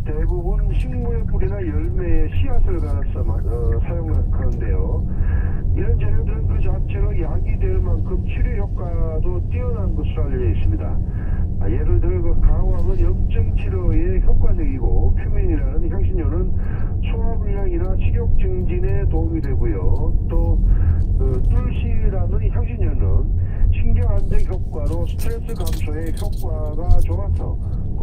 대부분 식물의 뿌리나 열매에 씨앗을 갈아서 사용하는데요. 이런 재료들은 그 자체로 약이 될 만큼 치료 효과도 뛰어난 것으로 알려져 있습니다. 예를 들어 그 가왕은 염증 치료에 효과적이고, 큐민이라는 향신료는 소화불량이나 식욕 증진에 도움이 되고요. 또 뚫시라는 향신료는 신경 안정 효과로 스트레스 감소에 효과가 좋아서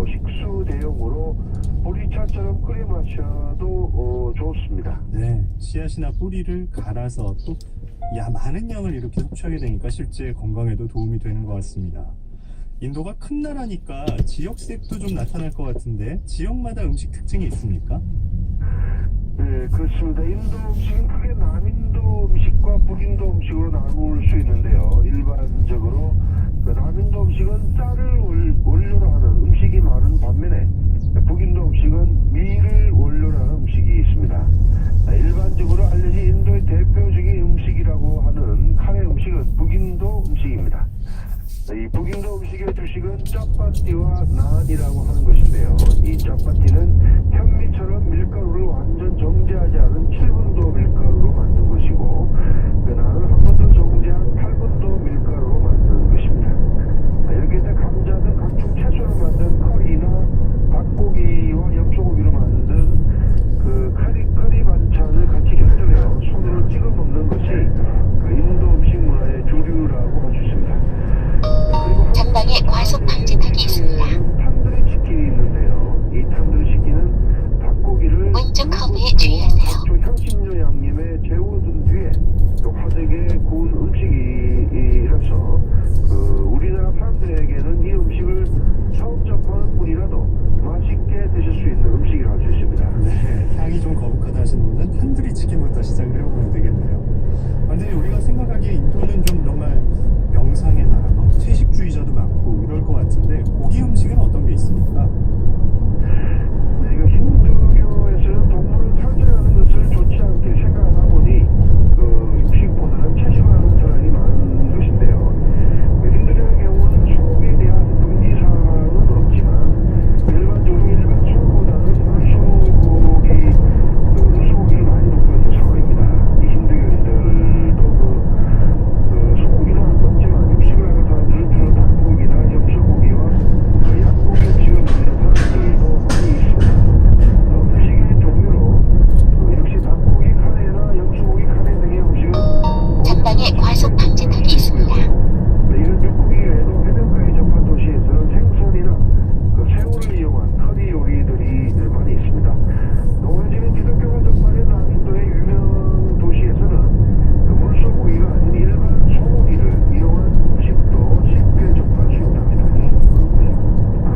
식수 대용으로 보리차처럼 끓여 마셔도 좋습니다. 네, 씨앗이나 뿌리를 갈아서 또 많은 양을 이렇게 섭취하게 되니까 실제 건강에도 도움이 되는 것 같습니다. 인도가 큰 나라니까 지역색도 좀 나타날 것 같은데, 지역마다 음식 특징이 있습니까? 네, 그렇습니다. 인도 음식은 크게 남인도 음식과 북인도 음식으로 나눌 수 있는데요. 일반적으로 남인도 음식은 쌀을 원료로 하는 음식이 많은 반면에, 북인도 음식은 밀을 원료로 하는 음식이 있습니다. 일반적으로 알려진 인도의 대표적인 음식이라고 하는 카레 음식은 북인도 음식입니다. 이 북인도 음식의 주식은 짜파띠와 난이라고 하는 것인데요. 이 짜파띠는 현미처럼 밀가루를 완전 정제하지 않은 7분도 밀가루로 만든 것이고, 그 난은 한 번 더 정제한 8분도 밀가루로 만든 것입니다. 여기에다 감자 등 각종 채소로 만든 커리나 닭고기와 염소고기로 만든 그 커리 반찬을 같이 곁들여 손으로 찍어 먹는 것이 인도 음식 문화의 주류라고 할 수 있습니다. 전방에 과속 방지턱이 있습니다. 탄두리 치킨이 있는데요. 이 탄두리 치킨은 닭고기를 왼쪽 커브에 주의하세요. 각종 향신료 양념에 재워둔 뒤에 화덕에 구운 음식이라서 우리나라 사람들에게는 이 음식을 처음 접하는 분이라도 맛있게 드실 수 있는 음식이라고 할 수 있습니다. 네, 향이 좀 거북하다 하시는 분은 탄두리 치킨부터 시작을 해보면 되겠네요. 완전히 우리가 생각하기에 인도는 좀 정말 명상의 나라, 채식주의자도 많고 이럴 것 같은데, 고기 음식은 어떤 게 있습니까? 네, 이거 힌두교에서는 동물을 살생하는 것을 좋지 않게 생각하다 보니 육식보다는 채식하는 사람이 많은 것인데요. 힌두교의 경우는 소고기에 대한 금지사항은 없지만, 일반적으로 일반 소보다는 물소고기를 많이 먹고 있는 상황입니다. 이 힌두교인들도 소고기는 안 먹지만 육식을 하는 사람들은 주로 닭고기나 염소고기와 약고기 음식을 먹는 사람들도 많이 있습니다. 음식의 종류로 역시 닭고기 카레나 염소고기 카레 등의 음식은 전방에 과속 방지턱이 있습니다. 이런 육고기 외에도 해변가에 접한 도시에서는 생선이나 새우를 이용한 커리 요리들이 많이 있습니다. 노회진의 기독교가 접하는 남인도의 유명 도시에서는 물소고기가 아닌 일반 소고기를 이용한 음식도 쉽게 접할 수 있답니다.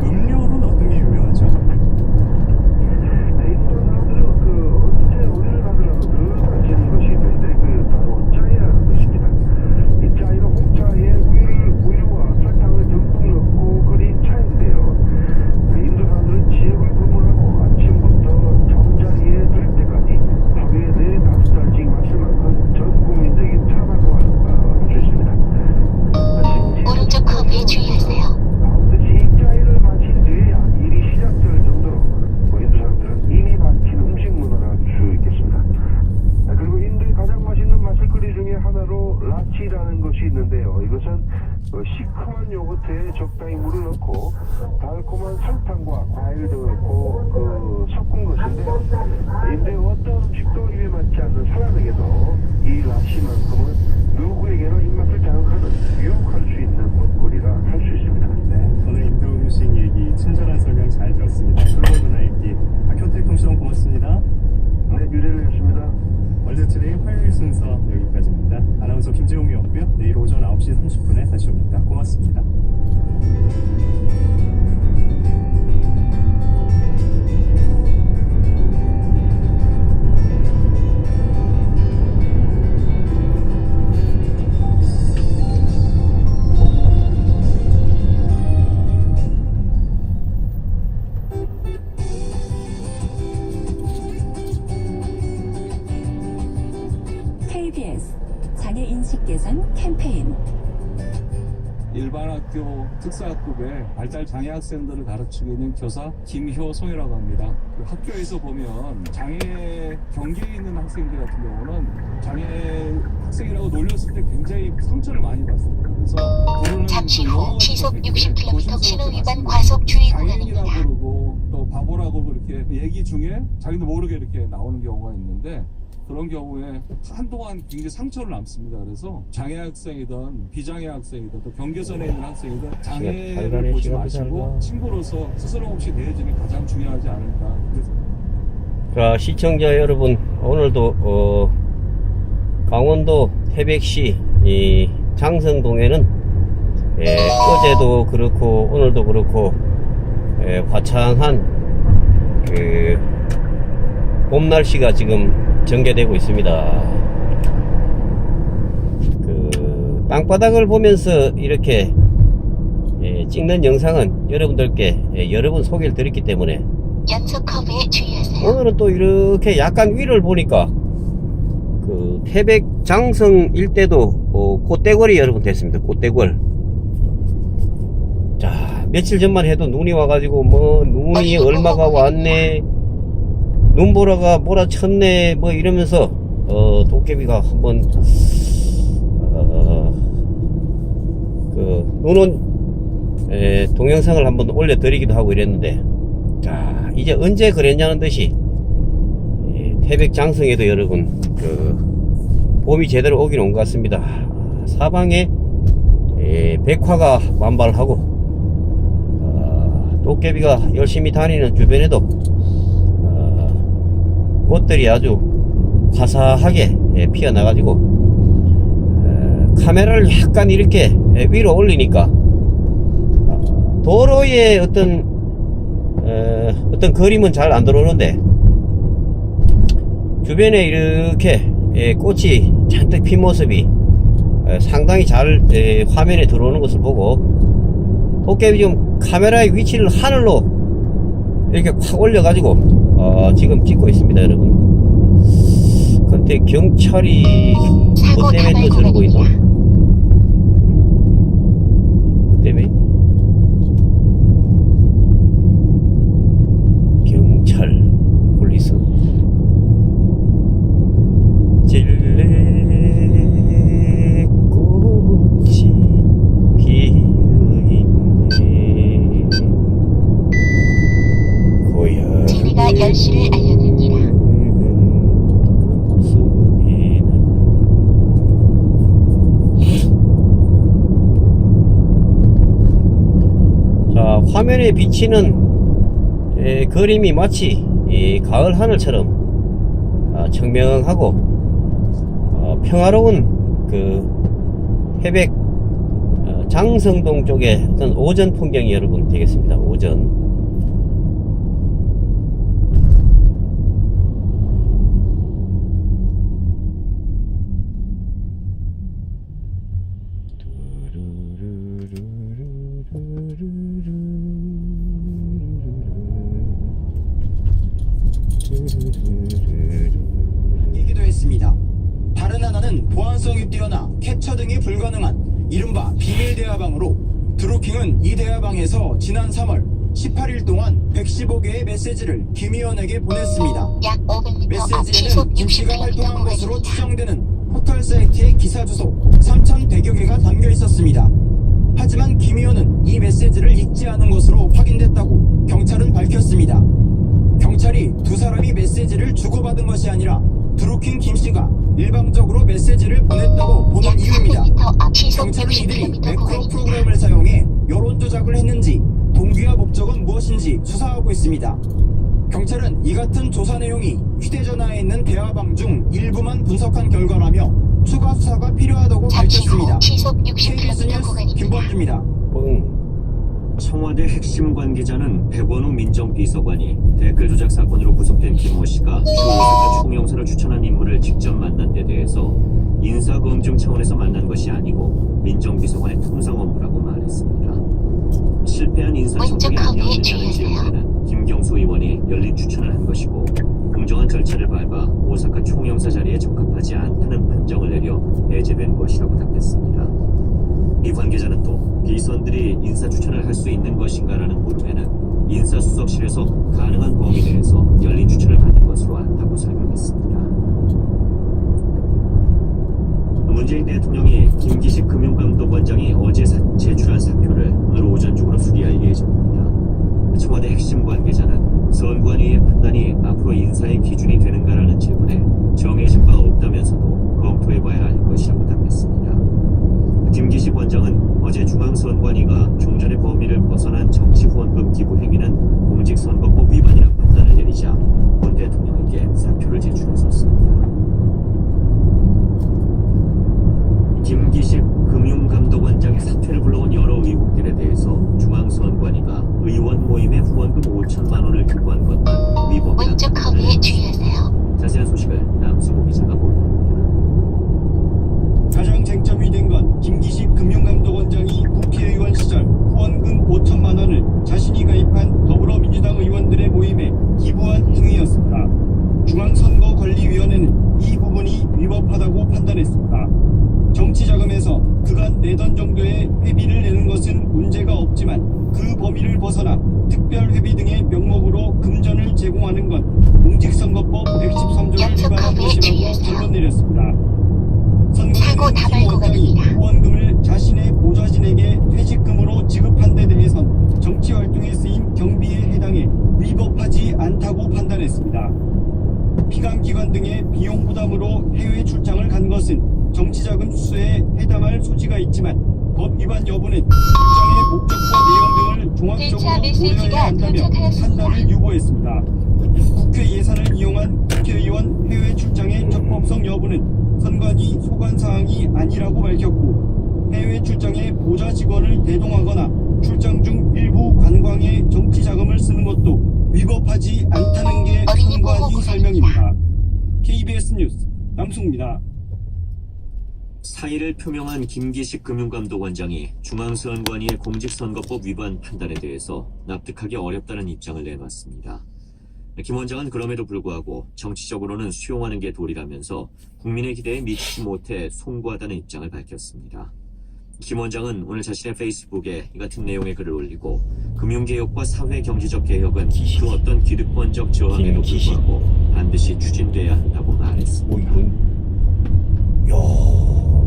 음료로는 어떤 게 유명하죠? 인도 사람들은 언제 어디를 가더라도 늘 마시는 것이 있는데, 바로 짜이라는 것입니다. 이 짜이는 홍차에 우유와 설탕을 듬뿍 넣고 끓인 차인데요. 인도 사람들은 지역을 구분하고 아침부터 잠자리에 들 때까지 하루에 4-5잔씩 마실 만큼 전 국민적인 차라고 할 수 있습니다. 오른쪽 커브에 주의하세요. 반드시 이 짜이를 마신 뒤에야 일이 시작될 정도로 인도 사람들은 이미 박힌 음식 문화를 할 수 있겠습니다. 그리고 인도의 가장 맛있는 마실거리 중에 하나로 라치라는 것이 있는데요. 이것은 시큼한 요거트에 적당히 물을 넣고 달콤한 설탕과 과일 등을 넣고 섞은 것인데요. 인도의 어떤 음식도 입에 맞지 않는 사람에게도 이 라치만큼은 누구에게나 입맛을 자극하는 유혹할 수 있는 먹거리라 할 수 있습니다. 네, 오늘 인도 음식 얘기 친절한 설명 잘 들었습니다. 글로벌 문화 얘기 박효택 통신원 고맙습니다. 네, 유래를 월드트레이 화요일 순서 여기까지입니다. 아나운서 김재용이었고요. 내일 오전 9시 30분에 다시 옵니다. 고맙습니다. KBS 장애인식 개선 캠페인 일반 학교 특사학급에 발달 장애 학생들을 가르치고 있는 교사 김효송이라고 합니다. 그 학교에서 보면 장애 경계에 있는 학생들 같은 경우는 장애 학생이라고 놀렸을 때 굉장히 상처를 많이 받습니다. 그래서 부르는 잠시 후 용어가 시속 되게 60km 신호 위반 조심스럽게 과속 주의 장애인이라고 구간입니다. 그러고 또 바보라고 그렇게 얘기 중에 자기도 모르게 이렇게 나오는 경우가 있는데 그런 경우에 한동안 굉장히 상처를 남습니다. 그래서 장애 학생이든 비장애 학생이든 또 경계선에 있는 학생이든 장애를 보지 마시고 친구로서 스스럼 없이 대해주는 게 가장 중요하지 않을까. 자, 시청자 여러분, 오늘도 강원도 태백시 이 장성동에는 어제도 그렇고 오늘도 그렇고 화창한 그 봄 날씨가 지금 전개되고 있습니다. 그 땅바닥을 보면서 이렇게 찍는 영상은 여러분들께 여러 번 소개를 드렸기 때문에 연속 커브에 주의하세요. 오늘은 또 이렇게 약간 위를 보니까 그 태백 장성 일대도 꽃대궐이 여러분 됐습니다. 꽃대궐. 자, 며칠 전만 해도 눈이 와가지고 뭐 눈이 얼마가 왔네, 눈보라가 몰아쳤네 뭐 이러면서 도깨비가 한번 그 눈온 동영상을 한번 올려드리기도 하고 이랬는데, 자, 이제 언제 그랬냐는 듯이 태백 장성에도 여러분 그 봄이 제대로 오긴 온 것 같습니다. 사방에 백화가 만발하고 도깨비가 열심히 다니는 주변에도 꽃들이 아주 화사하게 피어나가지고 카메라를 약간 이렇게 위로 올리니까 도로에 어떤 그림은 잘 안 들어오는데 주변에 이렇게 꽃이 잔뜩 핀 모습이 상당히 잘 화면에 들어오는 것을 보고 도깨비 좀 카메라의 위치를 하늘로 이렇게 확 올려가지고 지금 찍고 있습니다, 여러분. 근데 경찰이 뭐 때문에 또 저러고 있나? 뭐 때문에? 경찰, 폴리스. 진레꽃이 피어있네. 진이가 10시를 알려드립니다. 자, 화면에 비치는 그림이 마치 가을 하늘처럼 청명하고 평화로운 그 태백 장성동 쪽의 어떤 오전 풍경이 여러분 되겠습니다. 오전. 이기도 했습니다. 다른 하나는 보안성이 뛰어나 캡처 등이 불가능한 이른바 비밀 대화방으로 드루킹은 이 대화방에서 지난 3월 18일 동안 115개의 메시지를 김 의원에게 보냈습니다. 약 500m 앞 메시지에는 시속 김씨가 60km 활동한 것으로 구간입니다. 추정되는 포털 사이트의 기사 주소 3,100여 개가 담겨 있었습니다. 하지만 김 의원은 이 메시지를 읽지 않은 것으로 확인됐다고 경찰은 밝혔습니다. 경찰이 두 사람이 메시지를 주고받은 것이 아니라 드루킹 김씨가 일방적으로 메시지를 보냈다고 보는 약 이유입니다. 300m 앞 시속 경찰은 이들이 60km 매크로 구간입니다. 프로그램을 사용해 여론 조작을 했는지 동기와 목적은 무엇인지 수사하고 있습니다. 경찰은 이 같은 조사 내용이 휴대전화에 있는 대화방 중 일부만 분석한 결과라며 추가 수사가 필요하다고 잠시 후 밝혔습니다. 시속 KBS 60km 뉴스 구간입니다. 김범주입니다. 뻥. 청와대 핵심 관계자는 백원우 민정비서관이 댓글 조작 사건으로 구속된 김모 씨가 주 오사카 총영사를 추천한 인물을 직접 만난 데 대해서 인사검증 차원에서 만난 것이 아니고 민정비서관의 통상 업무라고 말했습니다. 실패한 인사청문이 아니었느냐는 질문에는 김경수 의원이 열린 추천을 한 것이고 공정한 절차를 밟아 오사카 총영사 자리에 적합하지 않다는 판정을 내려 배제된 것이라고 답했습니다. 이 관계자는 또 비선들이 인사 추천을 할 수 있는 것인가라는 물음에는 인사수석실에서 가능한 범위 내에서 열린 추천을 받는 것으로 안다고 설명했습니다. 문재인 대통령이 김기식 금융감독원장이 어제 제출한 사표를 오늘 오전 중으로 수리할 예정입니다. 청와대 핵심 관계자는 선관위의 판단이 앞으로 인사의 기준이 되는가라는 질문에 정해진 바 없다면서도 검토해봐야 할 것이라고 답했습니다. 김기식 원장은 어제 중앙선관위가 종전의 범위를 벗어난 정치후원금 기부 행위는 공직선거법 위반이라는 판단을 내리자 문 대통령에게 사표를 제출했었습니다. 김기식 금융감독원장의 사퇴를 불러온 여러 의혹들에 대해서 중앙선관위가 의원 모임에 후원금 5천만 원을 기부한 것만 위법이라고 왼쪽 커브에 주의하세요. 자세한 소식을 남승우 기자가 보도합니다. 가장 쟁점이 된 건 김기식 금융감독원장이 국회의원 시절 후원금 5천만 원을 자신이 가입한 더불어민주당 의원들의 모임에 기부한 행위였습니다. 중앙선거관리위원회는 이 부분이 위법하다고 판단했습니다. 정치자금에서 그간 내던 정도의 회비를 내는 것은 문제가 없지만 그 범위를 벗어나 특별회비 등의 명목으로 금전을 제공하는 건 공직선거법 113조를 위반한 것이라고 결론 내렸습니다. 사고 선관위는 다발 김 원장이 구간입니다. 후원금을 자신의 보좌진에게 퇴직금으로 지급한 데 대해선 정치활동에 쓰인 경비에 해당해 위법하지 않다고 판단했습니다. 피감기관 등의 비용 부담으로 해외 출장을 간 것은 정치자금 수수에 해당할 소지가 있지만 법 위반 여부는 출장의 목적과 내용 등을 종합적으로 고려해야 한다며 판단을 유보했습니다. 국회 예산을 이용한 국회의원 해외 출장의 적법성 여부는 선관위 소관사항이 아니라고 밝혔고 해외 출장에 보좌 직원을 대동하거나 출장 중 일부 관광에 정치자금을 쓰는 것도 위법하지 않다는 게 어린이 보호 선관위 설명입니다. KBS 뉴스 남승우입니다. 사의를 표명한 김기식 금융감독원장이 중앙선관위의 공직선거법 위반 판단에 대해서 납득하기 어렵다는 입장을 내놨습니다. 김 원장은 그럼에도 불구하고 정치적으로는 수용하는 게 도리라면서 국민의 기대에 미치지 못해 송구하다는 입장을 밝혔습니다. 김 원장은 오늘 자신의 페이스북에 이 같은 내용의 글을 올리고 금융개혁과 사회경제적 개혁은 그 어떤 기득권적 저항에도 불구하고 반드시 추진돼야 한다고 말했습니다.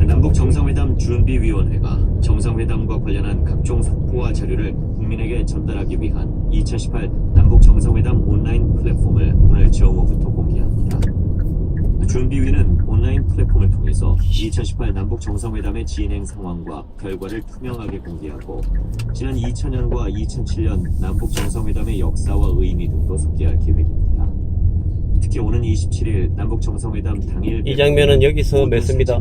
남북 정상회담 준비위원회가 정상회담과 관련한 각종 속보와 자료를 국민에게 전달하기 위한 2018 남북 정상회담 온라인 플랫폼을 오늘 정오부터 공개합니다. 준비위는 온라인 플랫폼을 통해서 2018 남북 정상회담의 진행 상황과 결과를 투명하게 공개하고 지난 2000년과 2007년 남북 정상회담의 역사와 의미 등도 소개할 계획입니다. 특히 오는 27일 남북 정상회담 당일 이 장면은 여기서 맺습니다.